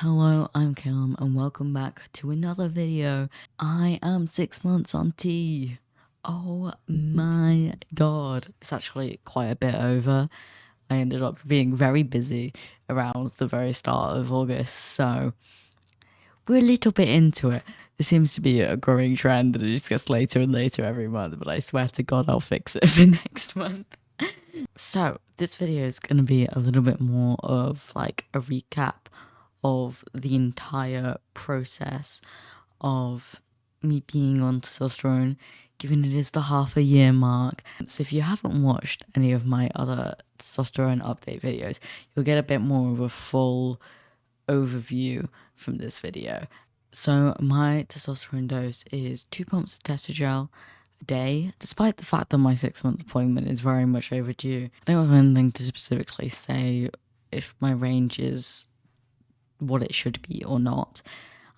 Hello, I'm Callum and welcome back to another video. I am 6 months on T. Oh my god. It's actually quite a bit over. I ended up being very busy around the very start of August, so we're a little bit into it. There seems to be a growing trend that it just gets later and later every month, but I swear to god I'll fix it for next month. So, this video is going to be a little bit more of like a recap of the entire process of me being on testosterone, given it is the half a year mark. So if you haven't watched any of my other testosterone update videos, you'll get a bit more of a full overview from this video. So my testosterone dose is 2 pumps of testosterone a day, despite the fact that my 6-month appointment is very much overdue. I don't have anything to specifically say if my range is what it should be or not.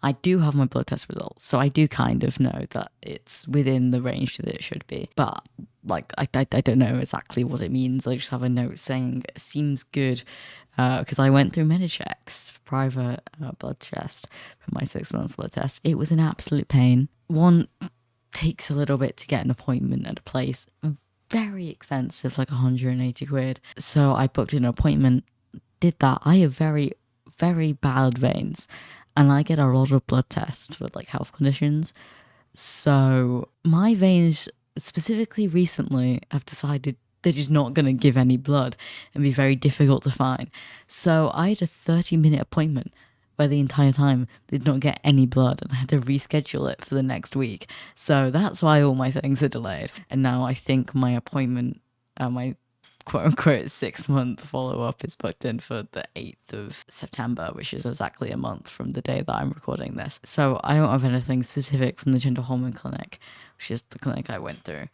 I do have my blood test results, so I do kind of know that it's within the range that it should be. But like, I don't know exactly what it means. I just have a note saying it seems good, because I went through many checks, private blood test for my 6-month blood test. It was an absolute pain. One takes a little bit to get an appointment at a place, very expensive, like 180 quid. So I booked an appointment, did that. I have very bad veins, and I get a lot of blood tests for like health conditions. So my veins, specifically recently, have decided they're just not going to give any blood and be very difficult to find. So I had a 30-minute appointment where the entire time they did not get any blood, and I had to reschedule it for the next week. So that's why all my things are delayed. And now I think my appointment, my quote-unquote 6-month follow-up is booked in for the 8th of September, which is exactly a month from the day that I'm recording this. So I don't have anything specific from the gender hormone clinic, which is the clinic I went through,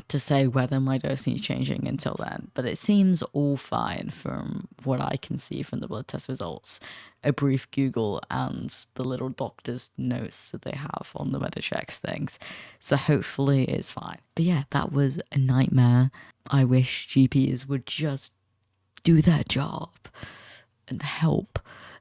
to say whether my dose needs changing until then. But it seems all fine from what I can see from the blood test results, a brief Google, and the little doctor's notes that they have on the Medichecks things. So hopefully it's fine. But yeah, that was a nightmare. I wish GPs would just do their job and help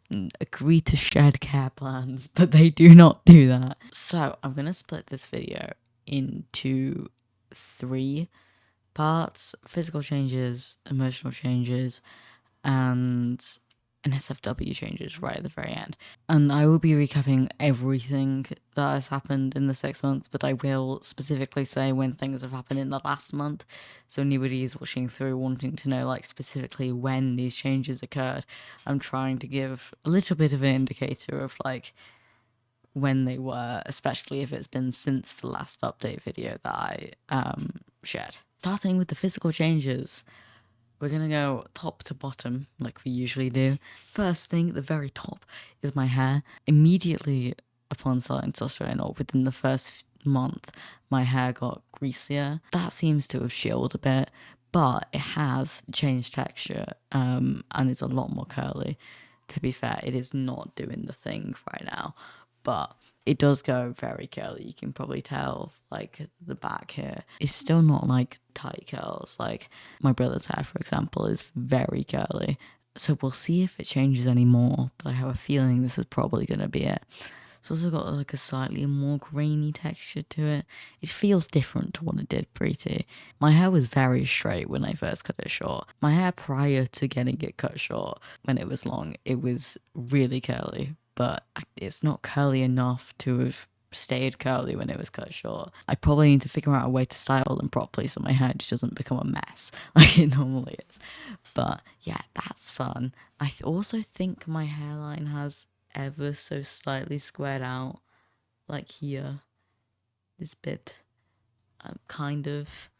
and agree to shared care plans, but they do not do that. So I'm going to split this video into 3 parts: physical changes, emotional changes, and NSFW changes right at the very end. And I will be recapping everything that has happened in the 6 months, but I will specifically say when things have happened in the last month. So anybody who's watching through wanting to know like specifically when these changes occurred, I'm trying to give a little bit of an indicator of like when they were, especially if it's been since the last update video that I shared. Starting with the physical changes, we're gonna go top to bottom like we usually do. First thing at the very top is my hair. Immediately upon starting testosterone, or within the first month, my hair got greasier. That seems to have chilled a bit, but it has changed texture, and it's a lot more curly. To be fair, it is not doing the thing right now, but it does go very curly. You can probably tell, like, the back here. It's still not, like, tight curls. Like, my brother's hair, for example, is very curly. So we'll see if it changes anymore, but I have a feeling this is probably going to be it. It's also got, like, a slightly more grainy texture to it. It feels different to what it did pre-T. My hair was very straight when I first cut it short. My hair prior to getting it cut short, when it was long, it was really curly, but it's not curly enough to have stayed curly when it was cut short. I probably need to figure out a way to style them properly so my hair just doesn't become a mess like it normally is. But yeah, that's fun. I also think my hairline has ever so slightly squared out, like here, this bit. Kind of.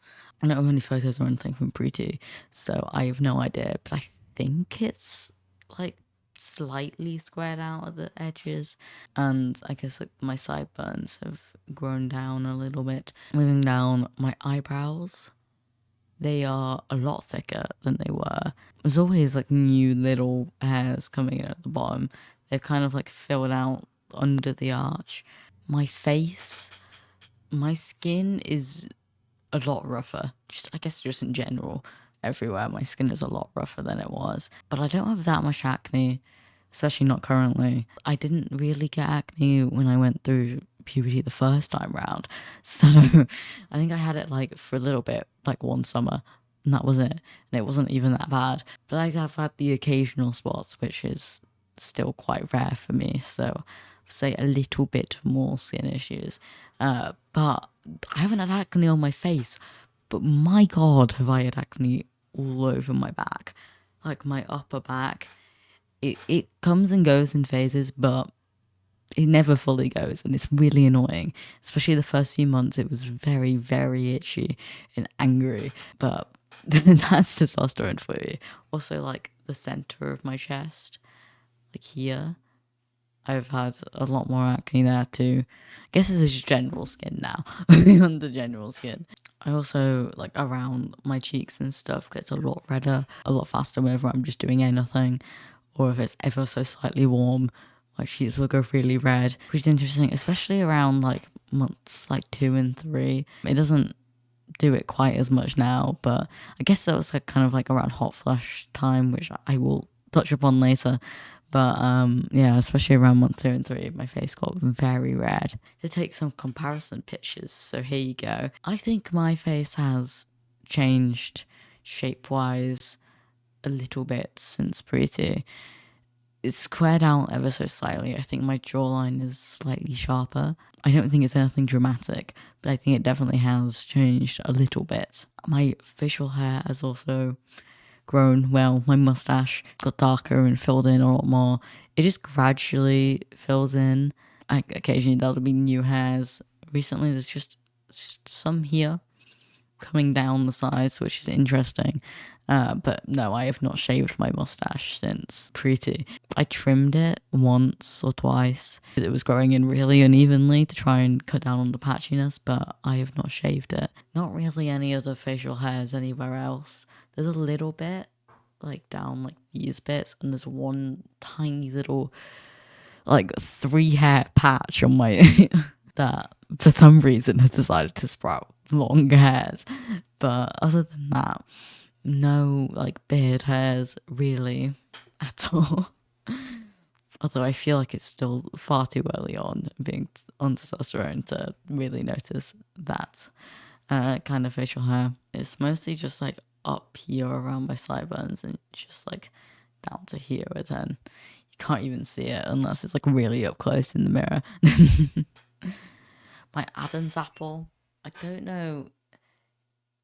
I don't have any photos or anything from pre-T, so I have no idea, but I think it's like slightly squared out at the edges, and I guess like my sideburns have grown down a little bit. Moving down, my eyebrows, they are a lot thicker than they were. There's always like new little hairs coming in at the bottom. They've kind of like filled out under the arch. My face, my skin is a lot rougher. I guess just in general, everywhere my skin is a lot rougher than it was. But I don't have that much acne, especially not currently. I didn't really get acne when I went through puberty the first time round. So I think I had it like for a little bit, like one summer, and that was it. And it wasn't even that bad. But I've had the occasional spots, which is still quite rare for me. So say a little bit more skin issues. But I haven't had acne on my face. But my God, have I had acne all over my back. Like my upper back. It comes and goes in phases, but it never fully goes, and it's really annoying. Especially the first few months, it was very, very itchy and angry. But that's testosterone for you. Also, like the center of my chest, like here, I've had a lot more acne there too. I guess this is just general skin now. On the general skin. I also, like, around my cheeks and stuff gets a lot redder, a lot faster whenever I'm just doing anything. Or if it's ever so slightly warm, my cheeks will go really red, which is interesting, especially around like months like 2 and 3. It doesn't do it quite as much now, but I guess that was like kind of like around hot flush time, which I will touch upon later. But yeah, especially around month 2 and 3, my face got very red. To take some comparison pictures, so here you go. I think my face has changed shape-wise a little bit since preety. It's squared out ever so slightly. I think my jawline is slightly sharper. I don't think it's anything dramatic, but I think it definitely has changed a little bit. My facial hair has also grown. Well, my mustache got darker and filled in a lot more. It just gradually fills in. Occasionally there'll be new hairs. Recently there's just some here coming down the sides, which is interesting. But no, I have not shaved my mustache since preety. I trimmed it once or twice. It was growing in really unevenly to try and cut down on the patchiness, but I have not shaved it. Not really any other facial hairs anywhere else. There's a little bit, like down like these bits, and there's one tiny little, like 3 hair patch on my that for some reason has decided to sprout long hairs. But other than that, no like beard hairs really at all. Although I feel like it's still far too early on being on testosterone to really notice that kind of facial hair. It's mostly just like up here around my sideburns and just like down to here, and then you can't even see it unless it's like really up close in the mirror. My Adam's apple, I don't know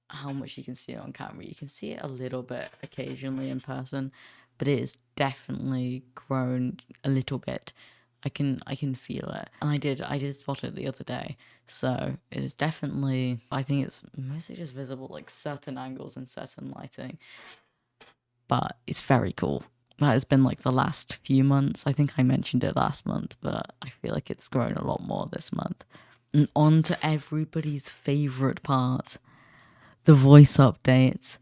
how much you can see it on camera. You can see it a little bit occasionally in person, but it is definitely grown a little bit. I can feel it, and I did spot it the other day. So it is definitely, I think it's mostly just visible like certain angles and certain lighting, but it's very cool. That has been like the last few months. I think I mentioned it last month, but I feel like it's grown a lot more this month. And on to everybody's favorite part, the voice update.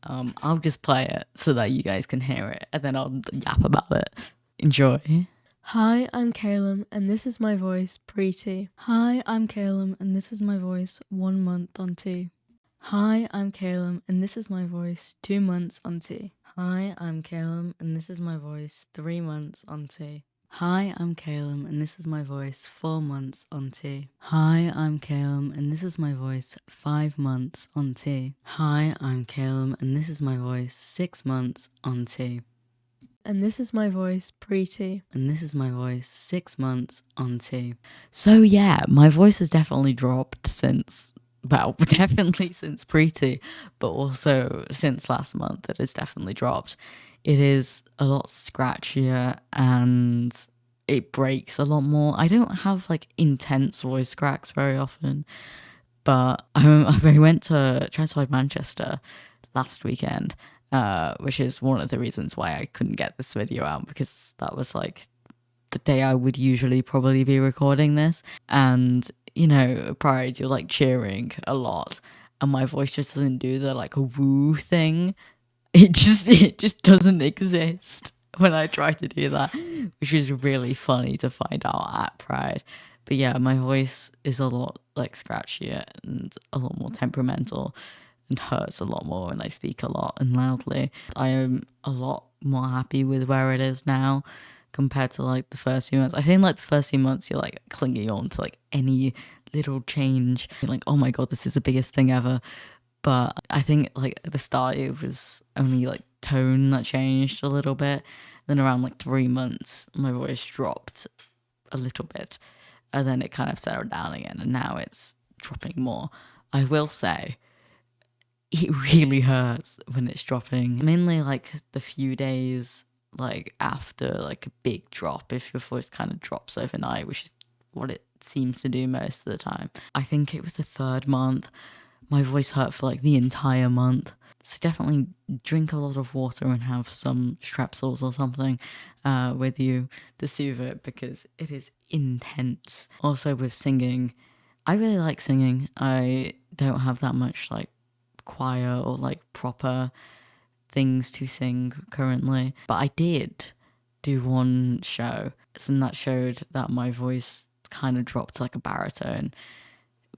I'll just play it so that you guys can hear it, and then I'll yap about it. Enjoy. Hi, I'm Caleb, and this is my voice pre-T. Hi, I'm Caleb, and this is my voice 1 month on T. Hi, I'm Caleb, and this is my voice 2 months on T. Hi, I'm Caleb, and this is my voice 3 months on T. Hi, I'm Caleb, and this is my voice 4 months on T. Hi, I'm Caleb, and this is my voice 5 months on T. Hi, I'm Caleb, and this is my voice 6 months on T. And this is my voice pre-T. And this is my voice 6 months on T. So yeah, my voice has definitely dropped since, well, definitely since pre-T, but also since last month it has definitely dropped. It is a lot scratchier and it breaks a lot more. I don't have like intense voice cracks very often, but I went to Transferred Manchester last weekend, which is one of the reasons why I couldn't get this video out, because that was like the day I would usually probably be recording this. And, you know, Pride, you're like cheering a lot, and my voice just doesn't do the like woo thing. It just doesn't exist when I try to do that, which is really funny to find out at Pride. But yeah, my voice is a lot like scratchier and a lot more temperamental and hurts a lot more, and I speak a lot and loudly. I am a lot more happy with where it is now. compared to like the first few months. I think like the first few months you're like clinging on to like any little change. You're like, oh my god, this is the biggest thing ever. But I think like at the start it was only like tone that changed a little bit. Then around like 3 months my voice dropped a little bit, and then it kind of settled down again, and now it's dropping more. I will say it really hurts when it's dropping, mainly like the few days like after like a big drop, if your voice kind of drops overnight, which is what it seems to do most of the time. I think it was the 3rd month my voice hurt for like the entire month. So definitely drink a lot of water and have some strepsils or something with you to soothe it, because it is intense. Also with singing, I really like singing. I don't have that much like choir or like proper things to sing currently, but I did do one show, and that showed that my voice kind of dropped to like a baritone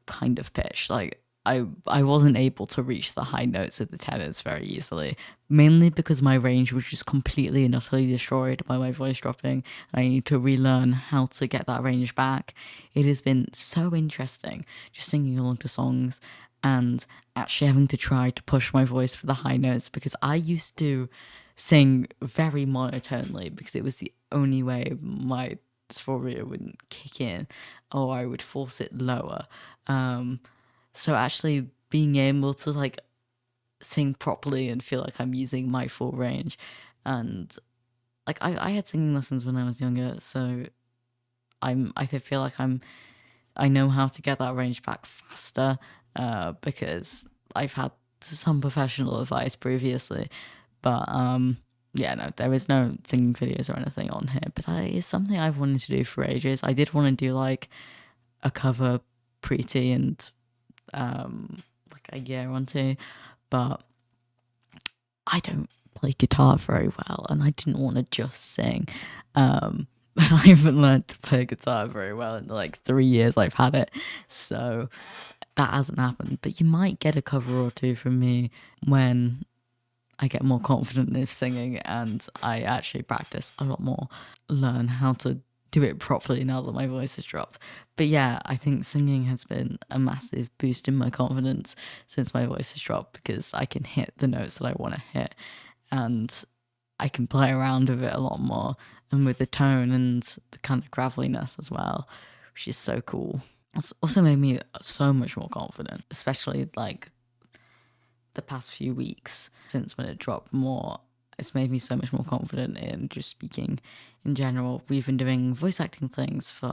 kind of pitch. Like I wasn't able to reach the high notes of the tenors very easily, mainly because my range was just completely and utterly destroyed by my voice dropping. I need to relearn how to get that range back. It has been so interesting just singing along to songs and actually having to try to push my voice for the high notes, because I used to sing very monotonely because it was the only way my dysphoria wouldn't kick in, or I would force it lower. So actually being able to like sing properly and feel like I'm using my full range, and like I had singing lessons when I was younger, so I feel like I know how to get that range back faster, because I've had some professional advice previously. But yeah, no, there is no singing videos or anything on here, but it's something I've wanted to do for ages. I did want to do like a cover Pretty and like a year or two, but I don't play guitar very well, and I didn't want to just sing. And I haven't learned to play guitar very well in the like 3 years I've had it, so that hasn't happened. But you might get a cover or two from me when I get more confident in singing and I actually practice a lot more, learn how to do it properly now that my voice has dropped. But yeah, I think singing has been a massive boost in my confidence since my voice has dropped, because I can hit the notes that I want to hit, and I can play around with it a lot more, and with the tone and the kind of graveliness as well, which is so cool. It's also made me so much more confident, especially like the past few weeks since when it dropped more. It's made me so much more confident in just speaking in general. We've been doing voice acting things for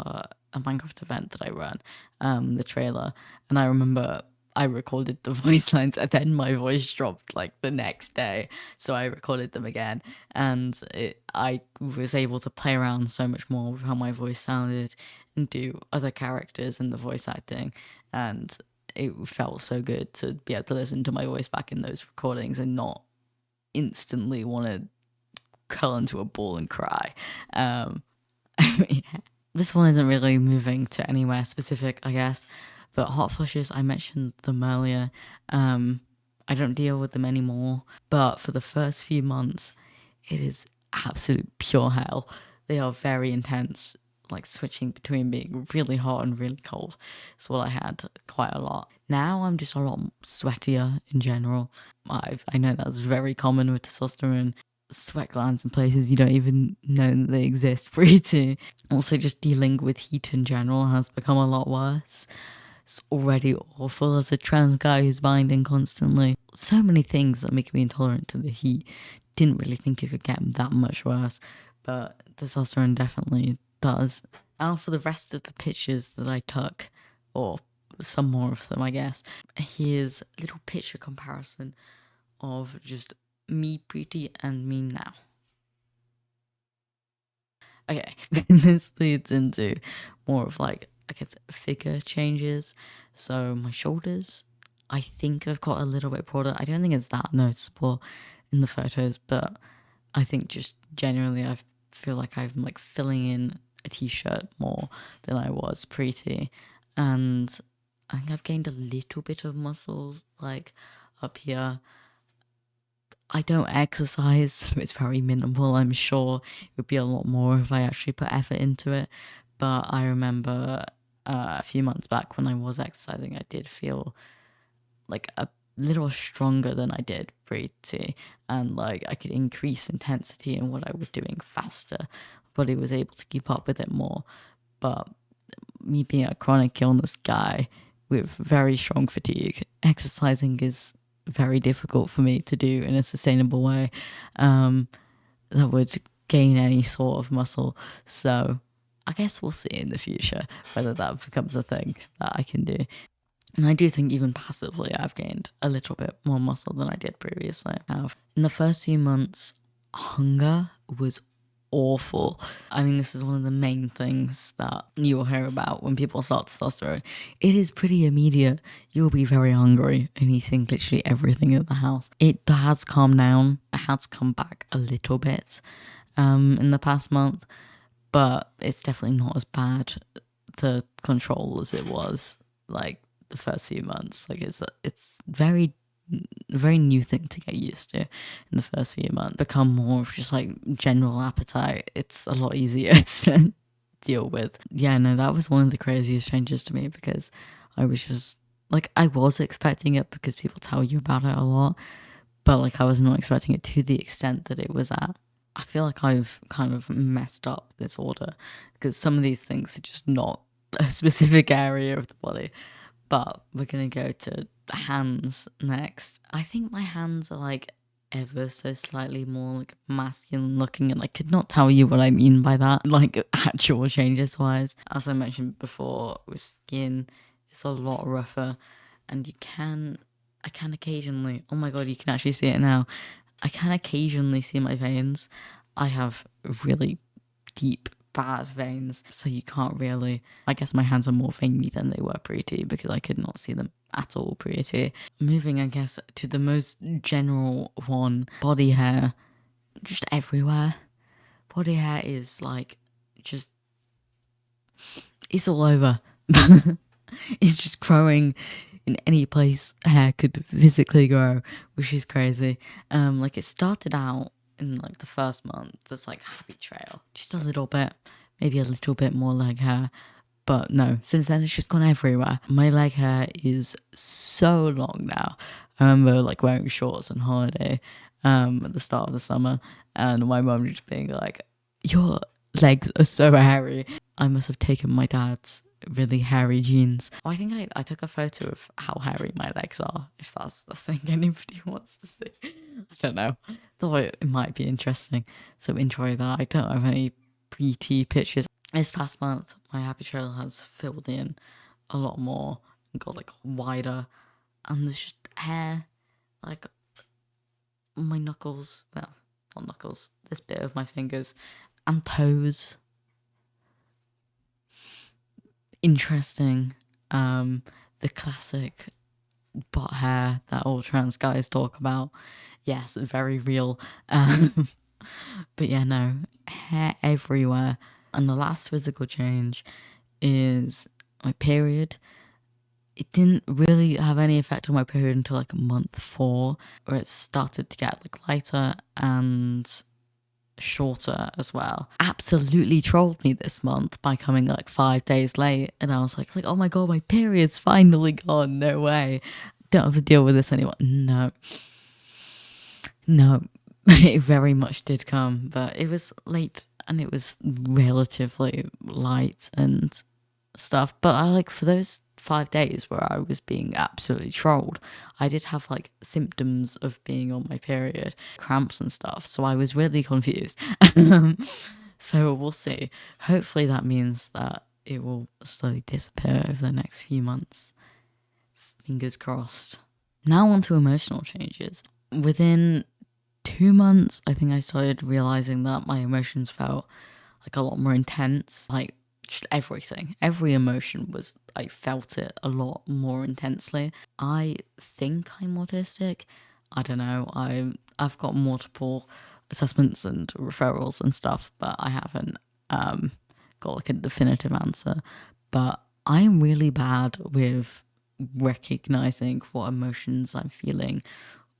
a Minecraft event that I run, the trailer, and I remember I recorded the voice lines and then my voice dropped like the next day, so I recorded them again, and I was able to play around so much more with how my voice sounded and do other characters in the voice acting, and it felt so good to be able to listen to my voice back in those recordings and not instantly want to curl into a ball and cry. Yeah. This one isn't really moving to anywhere specific, I guess, but hot flushes, I mentioned them earlier. I don't deal with them anymore, but for the first few months it is absolute pure hell. They are very intense, like switching between being really hot and really cold. It's what I had quite a lot. Now I'm just a lot sweatier in general. I know that's very common with testosterone. Sweat glands in places you don't even know that they exist. Pretty. Also, just dealing with heat in general has become a lot worse. It's already awful as a trans guy who's binding constantly. So many things that make me intolerant to the heat. Didn't really think it could get that much worse, but testosterone definitely does. Now for the rest of the pictures that I took, or some more of them I guess, here's a little picture comparison of just me pretty and me now. Okay, then this leads into more of like, I guess, figure changes. So my shoulders, I think I've got a little bit broader. I don't think it's that noticeable in the photos, but I think just generally I feel like I'm like filling in a t-shirt more than I was pretty, and I think I've gained a little bit of muscles like up here. I don't exercise, so it's very minimal. I'm sure it would be a lot more if I actually put effort into it. But I remember a few months back when I was exercising, I did feel like a little stronger than I did pre-T, and like I could increase intensity in what I was doing faster. Body was able to keep up with it more. But me being a chronic illness guy with very strong fatigue, exercising is very difficult for me to do in a sustainable way that would gain any sort of muscle. So I guess we'll see in the future whether that becomes a thing that I can do. And I do think even passively I've gained a little bit more muscle than I did previously. In the first few months, hunger was awful. I mean, this is one of the main things that you will hear about when people start testosterone. It is pretty immediate. You'll be very hungry and eating literally everything in the house. It has calmed down. It has come back a little bit in the past month, but it's definitely not as bad to control as it was like the first few months. Like it's very new thing to get used to in the first few months. Become more of just like general appetite. It's a lot easier to deal with. Yeah, no, that was one of the craziest changes to me, because I was just like, I was expecting it because people tell you about it a lot, but like I was not expecting it to the extent that it was at. I feel like I've kind of messed up this order, because some of these things are just not a specific area of the body. But we're going to go to hands next. I think my hands are like ever so slightly more like masculine looking, and I could not tell you what I mean by that, like actual changes wise. As I mentioned before, with skin, it's a lot rougher, and I can occasionally, oh my god, you can actually see it now. I can occasionally see my veins. I have really deep bad veins, so you can't really, I guess my hands are more veiny than they were pre-T, because I could not see them at all pre-T. Moving, I guess, to the most general one, body hair, just everywhere. Body hair is like, just, it's all over. It's just growing in any place hair could physically grow, which is crazy. Like it started out in like the first month, there's like happy trail, just a little bit, maybe a little bit more leg hair, but no, since then it's just gone everywhere. My leg hair is so long now. I remember like wearing shorts on holiday at the start of the summer, and my mum just being like, your legs are so hairy. I must have taken my dad's really hairy jeans. I think I took a photo of how hairy my legs are, if that's the thing anybody wants to see. I don't know. Thought it might be interesting, so enjoy that. I don't have any pre-T pictures. This past month, my happy trail has filled in a lot more and got like wider, and there's just hair like my knuckles, well, not knuckles, this bit of my fingers and toes. Interesting. The classic butt hair that all trans guys talk about. Yes, very real. But yeah, no, hair everywhere. And the last physical change is my period. It didn't really have any effect on my period until like month 4, where it started to get like lighter and shorter as well. Absolutely trolled me this month by coming like 5 days late, and I was like, oh my god, my period's finally gone. No way, don't have to deal with this anymore. No, it very much did come, but it was late and it was relatively light and stuff. But I like, for those 5 days where I was being absolutely trolled, I did have like symptoms of being on my period, cramps and stuff, so I was really confused. So we'll see. Hopefully that means that it will slowly disappear over the next few months. Fingers crossed. Now on to emotional changes. Within 2 months, I think I started realizing that my emotions felt like a lot more intense. Like just everything, every emotion was, I felt it a lot more intensely. I think I'm autistic. I don't know. I've got multiple assessments and referrals and stuff, but I haven't got like a definitive answer. But I'm really bad with recognizing what emotions I'm feeling,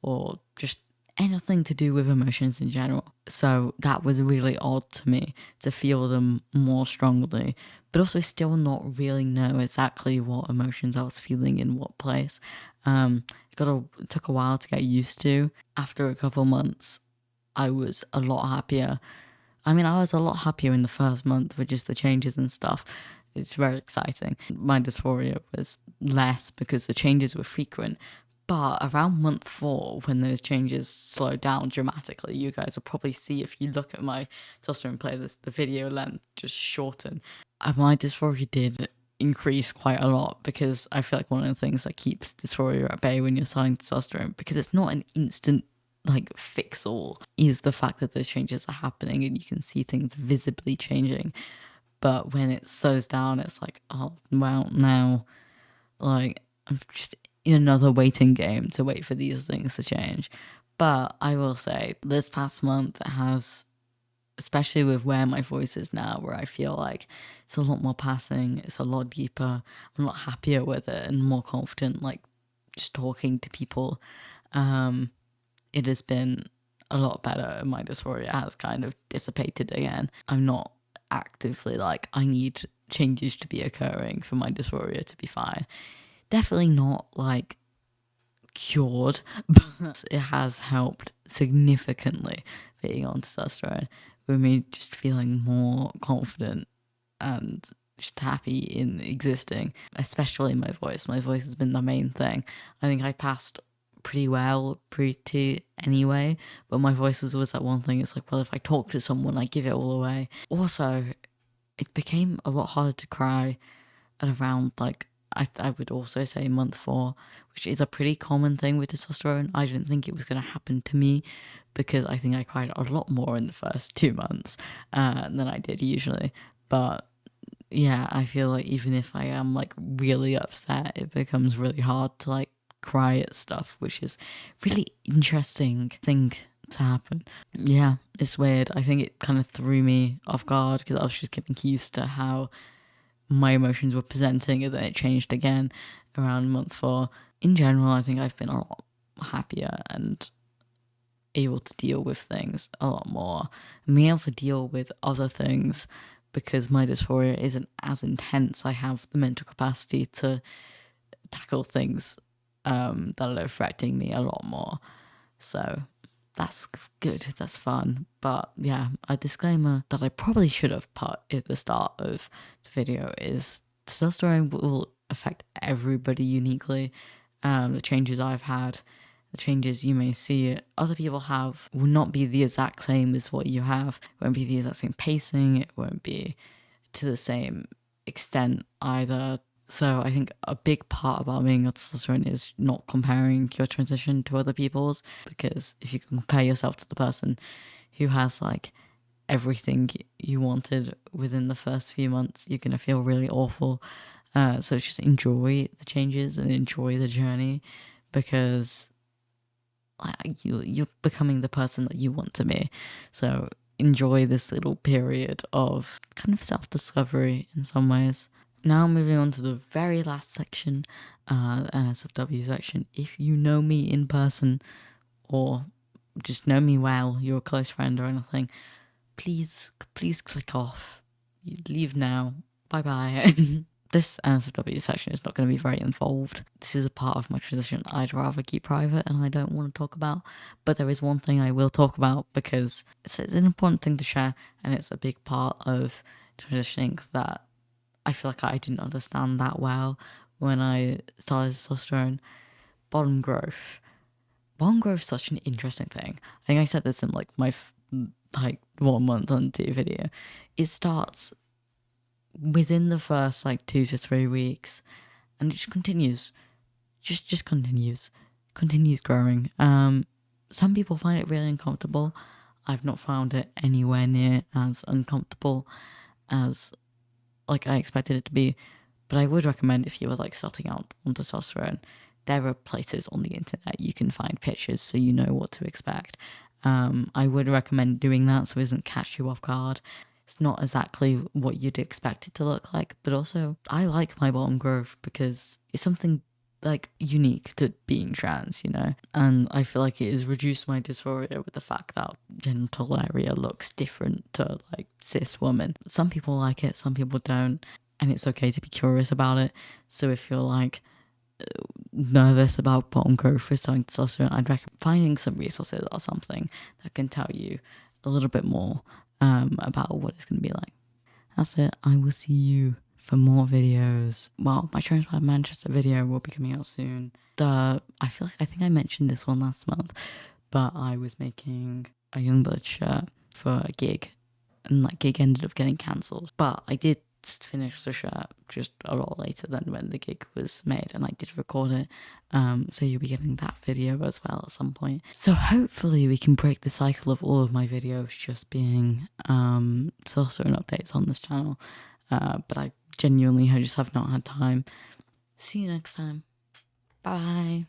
or just anything to do with emotions in general. So that was really odd to me, to feel them more strongly, but also still not really know exactly what emotions I was feeling in what place. It took a while to get used to. After a couple months, I was a lot happier. I mean, I was a lot happier in the first month with just the changes and stuff. It's very exciting. My dysphoria was less because the changes were frequent. But around month 4, when those changes slowed down dramatically, you guys will probably see if you look at my testosterone playlist, the video length just shortened. My dysphoria did increase quite a lot, because I feel like one of the things that keeps dysphoria at bay when you're starting testosterone, because it's not an instant like fix all, is the fact that those changes are happening and you can see things visibly changing. But when it slows down, it's like, oh well, now like I'm just in another waiting game to wait for these things to change. But I will say this past month has, especially with where my voice is now, where I feel like it's a lot more passing, it's a lot deeper, I'm a lot happier with it and more confident, like just talking to people. It has been a lot better. My dysphoria has kind of dissipated again. I'm not actively like, I need changes to be occurring for my dysphoria to be fine. Definitely not like cured, but it has helped significantly being on testosterone, with me just feeling more confident and just happy in existing, especially my voice. My voice has been the main thing. I think I passed pretty well pre-T anyway, but my voice was always that one thing. It's like, well, if I talk to someone, I give it all away. Also, it became a lot harder to cry at around like, I would also say month 4, which is a pretty common thing with testosterone. I didn't think it was going to happen to me, because I think I cried a lot more in the first 2 months than I did usually. But yeah, I feel like even if I am like really upset, it becomes really hard to like cry at stuff, which is really interesting thing to happen. Yeah, it's weird. I think it kind of threw me off guard, because I was just getting used to how my emotions were presenting, and then it changed again around month 4. In general, I think I've been a lot happier and able to deal with things a lot more, and being able to deal with other things, because my dysphoria isn't as intense. I have the mental capacity to tackle things that are affecting me a lot more. So that's good, that's fun. But yeah, a disclaimer that I probably should have put at the start of the video is testosterone will affect everybody uniquely. The changes I've had, the changes you may see other people have, will not be the exact same as what you have. It won't be the exact same pacing, it won't be to the same extent either. So I think a big part about being on testosterone is not comparing your transition to other people's, because if you compare yourself to the person who has like everything you wanted within the first few months, you're going to feel really awful. So just enjoy the changes and enjoy the journey, because like, you're becoming the person that you want to be. So enjoy this little period of kind of self-discovery in some ways. Now moving on to the very last section, the NSFW section. If you know me in person, or just know me well, you're a close friend or anything, please click off. You leave now. Bye bye. This NSFW section is not going to be very involved. This is a part of my transition I'd rather keep private and I don't want to talk about. But there is one thing I will talk about, because it's an important thing to share, and it's a big part of transitioning that I feel like I didn't understand that well when I started testosterone. Bottom growth. Bottom growth is such an interesting thing. I think I said this in like my 1 month on T video. It starts within the first like 2 to 3 weeks, and it just continues. Just continues growing. Some people find it really uncomfortable. I've not found it anywhere near as uncomfortable as like I expected it to be, but I would recommend, if you were like starting out on testosterone, there are places on the internet you can find pictures so you know what to expect. I would recommend doing that so it doesn't catch you off guard. It's not exactly what you'd expect it to look like, but also I like my bottom growth because it's something like unique to being trans, you know. And I feel like it has reduced my dysphoria with the fact that genital area looks different to like cis women. Some people like it, some people don't, and it's okay to be curious about it. So if you're like nervous about bottom growth with testosterone, I'd recommend finding some resources or something that can tell you a little bit more about what it's going to be like. That's it. I will see you for more videos. Well, my Transplant Manchester video will be coming out soon. I think I mentioned this one last month, but I was making a Youngblood shirt for a gig, and that gig ended up getting cancelled. But I did finish the shirt just a lot later than when the gig was made, and I did record it. So you'll be getting that video as well at some point. So hopefully we can break the cycle of all of my videos just being testosterone updates on this channel. But I just have not had time. See you next time. Bye.